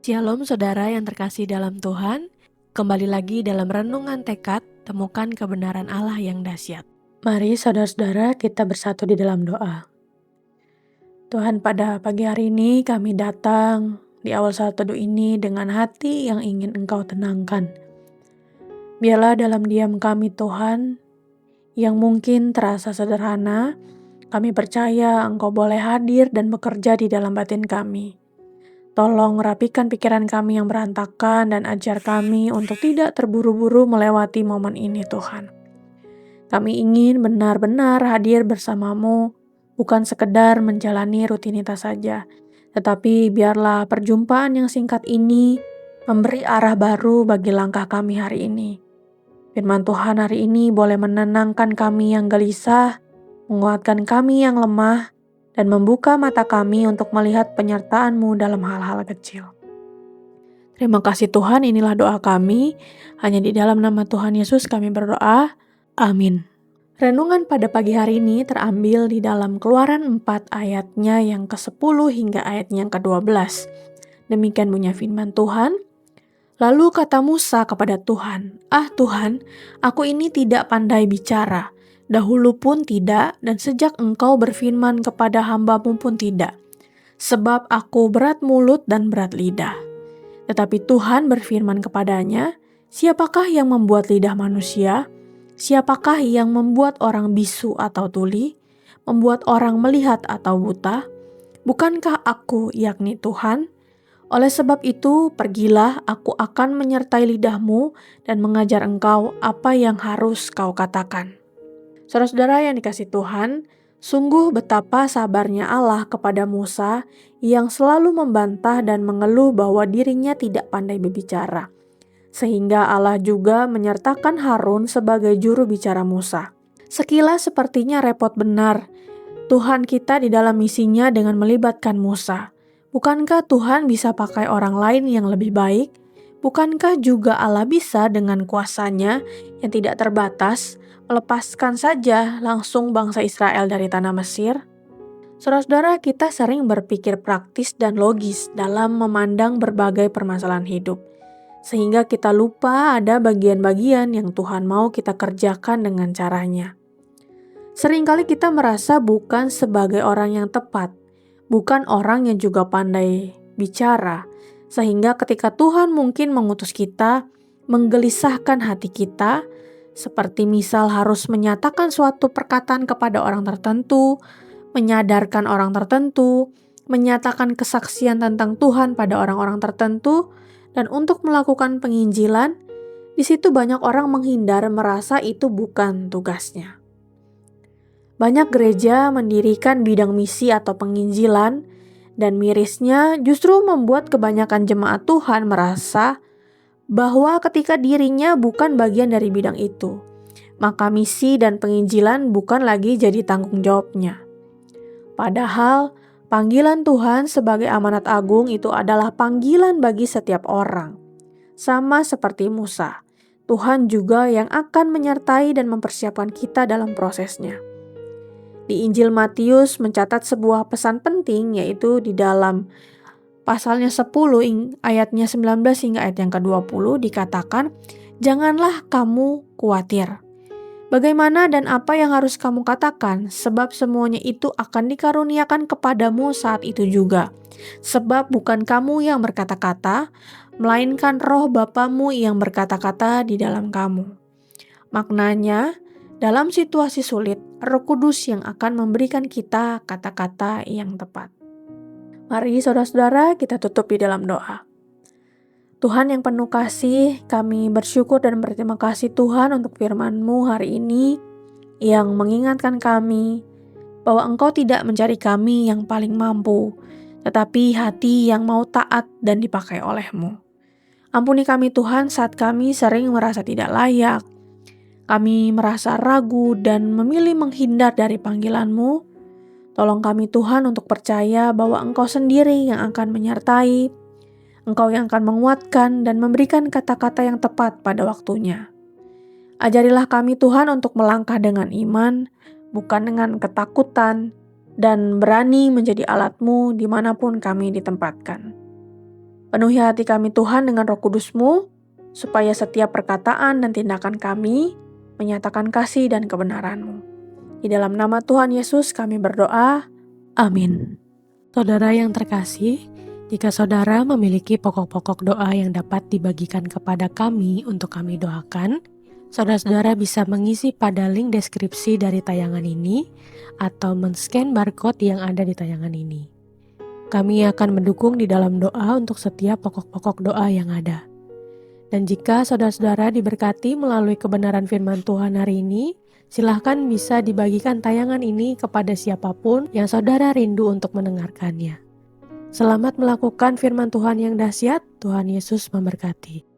Shalom saudara yang terkasih dalam Tuhan, kembali lagi dalam renungan tekad, temukan kebenaran Allah yang dahsyat. Mari saudara-saudara kita bersatu di dalam doa. Tuhan, pada pagi hari ini kami datang di awal saat teduh ini dengan hati yang ingin Engkau tenangkan. Biarlah dalam diam kami Tuhan, yang mungkin terasa sederhana, kami percaya Engkau boleh hadir dan bekerja di dalam batin kami. Tolong rapikan pikiran kami yang berantakan dan ajar kami untuk tidak terburu-buru melewati momen ini Tuhan. Kami ingin benar-benar hadir bersamamu, bukan sekedar menjalani rutinitas saja. Tetapi biarlah perjumpaan yang singkat ini memberi arah baru bagi langkah kami hari ini. Firman Tuhan hari ini boleh menenangkan kami yang gelisah, menguatkan kami yang lemah, dan membuka mata kami untuk melihat penyertaan-Mu dalam hal-hal kecil. Terima kasih Tuhan, inilah doa kami. Hanya di dalam nama Tuhan Yesus kami berdoa. Amin. Renungan pada pagi hari ini terambil di dalam Keluaran 4 ayatnya yang ke-10 hingga ayatnya yang ke-12. Demikian bunyi firman Tuhan. Lalu kata Musa kepada Tuhan, Tuhan, aku ini tidak pandai bicara. Dahulu pun tidak, dan sejak Engkau berfirman kepada hamba-Mu pun tidak. Sebab aku berat mulut dan berat lidah. Tetapi Tuhan berfirman kepadanya, siapakah yang membuat lidah manusia? Siapakah yang membuat orang bisu atau tuli? Membuat orang melihat atau buta? Bukankah aku, yakni Tuhan? Oleh sebab itu, pergilah, aku akan menyertai lidahmu dan mengajar engkau apa yang harus kau katakan. Saudara-saudara yang dikasihi Tuhan, sungguh betapa sabarnya Allah kepada Musa yang selalu membantah dan mengeluh bahwa dirinya tidak pandai berbicara. Sehingga Allah juga menyertakan Harun sebagai juru bicara Musa. Sekilas sepertinya repot benar Tuhan kita di dalam misinya dengan melibatkan Musa. Bukankah Tuhan bisa pakai orang lain yang lebih baik? Bukankah juga Allah bisa dengan kuasanya yang tidak terbatas melepaskan saja langsung bangsa Israel dari tanah Mesir? Saudara-saudara, kita sering berpikir praktis dan logis dalam memandang berbagai permasalahan hidup. Sehingga kita lupa ada bagian-bagian yang Tuhan mau kita kerjakan dengan caranya. Seringkali kita merasa bukan sebagai orang yang tepat, bukan orang yang juga pandai bicara, sehingga ketika Tuhan mungkin mengutus kita, menggelisahkan hati kita, seperti misal harus menyatakan suatu perkataan kepada orang tertentu, menyadarkan orang tertentu, menyatakan kesaksian tentang Tuhan pada orang-orang tertentu, dan untuk melakukan penginjilan, di situ banyak orang menghindar merasa itu bukan tugasnya. Banyak gereja mendirikan bidang misi atau penginjilan, dan mirisnya justru membuat kebanyakan jemaat Tuhan merasa bahwa ketika dirinya bukan bagian dari bidang itu, maka misi dan penginjilan bukan lagi jadi tanggung jawabnya. Padahal panggilan Tuhan sebagai amanat agung itu adalah panggilan bagi setiap orang. Sama seperti Musa, Tuhan juga yang akan menyertai dan mempersiapkan kita dalam prosesnya. Di Injil Matius mencatat sebuah pesan penting, yaitu di dalam pasalnya 10 ayatnya 19 hingga ayat yang ke-20 dikatakan, janganlah kamu khawatir. Bagaimana dan apa yang harus kamu katakan, sebab semuanya itu akan dikaruniakan kepadamu saat itu juga. Sebab bukan kamu yang berkata-kata, melainkan roh Bapamu yang berkata-kata di dalam kamu. Maknanya, dalam situasi sulit, Roh Kudus yang akan memberikan kita kata-kata yang tepat. Mari saudara-saudara kita tutup di dalam doa. Tuhan yang penuh kasih, kami bersyukur dan berterima kasih Tuhan untuk firman-Mu hari ini yang mengingatkan kami bahwa Engkau tidak mencari kami yang paling mampu, tetapi hati yang mau taat dan dipakai oleh-Mu. Ampuni kami Tuhan saat kami sering merasa tidak layak, kami merasa ragu dan memilih menghindar dari panggilan-Mu. Tolong kami Tuhan untuk percaya bahwa Engkau sendiri yang akan menyertai, Engkau yang akan menguatkan dan memberikan kata-kata yang tepat pada waktunya. Ajarilah kami Tuhan untuk melangkah dengan iman, bukan dengan ketakutan, dan berani menjadi alat-Mu dimanapun kami ditempatkan. Penuhi hati kami Tuhan dengan Roh Kudus-Mu, supaya setiap perkataan dan tindakan kami menyatakan kasih dan kebenaran-Mu. Di dalam nama Tuhan Yesus kami berdoa. Amin. Saudara yang terkasih, jika saudara memiliki pokok-pokok doa yang dapat dibagikan kepada kami untuk kami doakan, saudara-saudara bisa mengisi pada link deskripsi dari tayangan ini atau men-scan barcode yang ada di tayangan ini. Kami akan mendukung di dalam doa untuk setiap pokok-pokok doa yang ada. Dan jika saudara-saudara diberkati melalui kebenaran firman Tuhan hari ini, silahkan bisa dibagikan tayangan ini kepada siapapun yang saudara rindu untuk mendengarkannya. Selamat melakukan firman Tuhan yang dahsyat. Tuhan Yesus memberkati.